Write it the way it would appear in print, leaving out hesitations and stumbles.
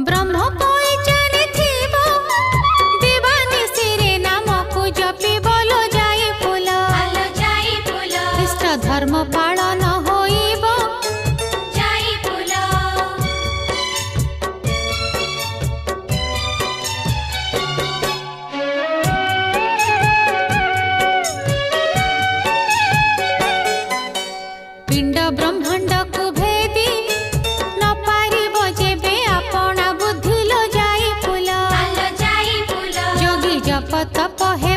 ब्रह्म पइचारे थिब देवानिशिरे नामकु जपि बोलो जाई फूल इष्ट धर्म पालन होइब जाई फूल पिंड ब्रह्मांड को भेदी न पारिब जेबे अपना बुद्धि लो जाई फूल जाई फूल जोगी जप तप हे